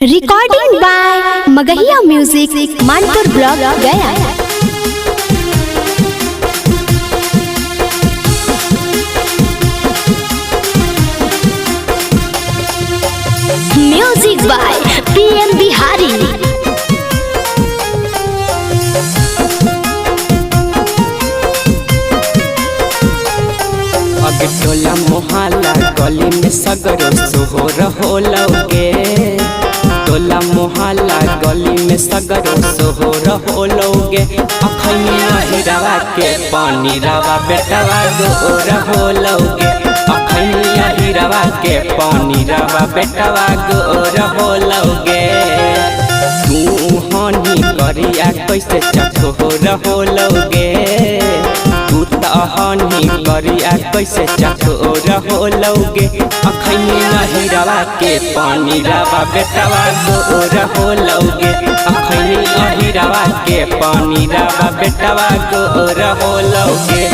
Recording by Magahiya music Manpur block Gaya. Music by PM Bihari. अगे टोला मोहल्ला गली में सगरो सोहर होलौगे। टोला मोहल्ला गली में सगरो सोहर होलौगे। अखनिया हीरावा के पानी रावा बेटवा गोर होलौगे। अखनिया हीरावा के पानी रावा बेटवा गोर होलौगे। तू हानि करिया कैसे चकोर होलौगे। हानि करिया कैसे चकोर होलौगे। अखनिया हीरावा के पानी रावा बेटवा गोर होलौगे। अखनिया हीरावा के पानी रावा बेटवा गोर होलौगे।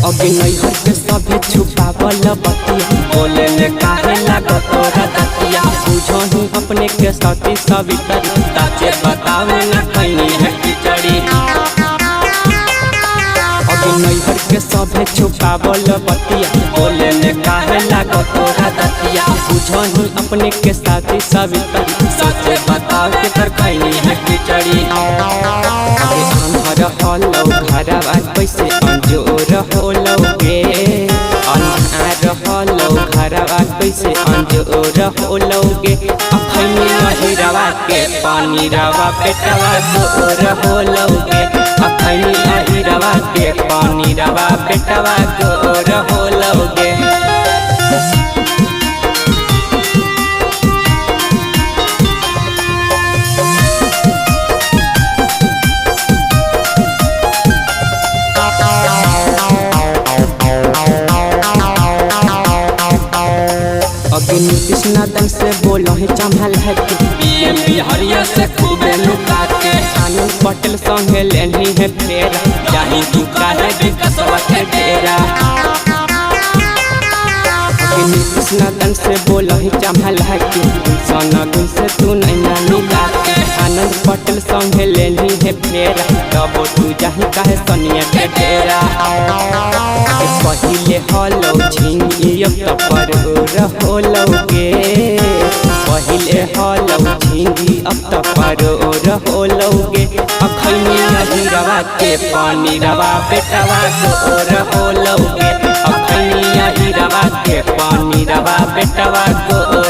अगे नैहर के सभे छुपावल बतिया बोले ले काहे लागत तोरा दतिया। बुझही अपने के सती सवितरी ताचे बतावे न खैनी है खिचड़ी। अगे नैहर के सभे छुपावल बतिया बोले ले काहे लागत तोरा दतिया। बुझही अपने के साथी सवितरी सचे बताव के तर खैनी है खिचड़ी। अंधर होलौ घरवा कैसे अंजोर होलौगे। अन्हार होलौ घरवा कैसे अंजोर होलौगे। अखनिया हीरावा के पानी रावा बेटवा गोर होलौगे। अखनिया हीरावा के पानी रावा बेटवा गोर होलौगे। अगे नीतीश नादन से बोलो है चंभल है कि पीएम बिहारिया से खूबे लुका के। आनंद पटेल संगे लेनी है फेरा जानी तू काहे विकासवा के डेरा। अगे नीतीश नादन से बोलो है चंभल है कि सोना गुन से तू नहीं लुका के। आनंद पटेल संगे लेनी है फेरा तब तू जाही काहे सोनिया के डेरा। पहिले होलौ झिंगी अब पर होलौगे। पहिले होलौ झिंगी अब पर होलौगे। अखनिया हीरावा के पानी रावा बेटवा गोर होलौगे। अखनिया हीरावा के पानी रावा बेटवा गोर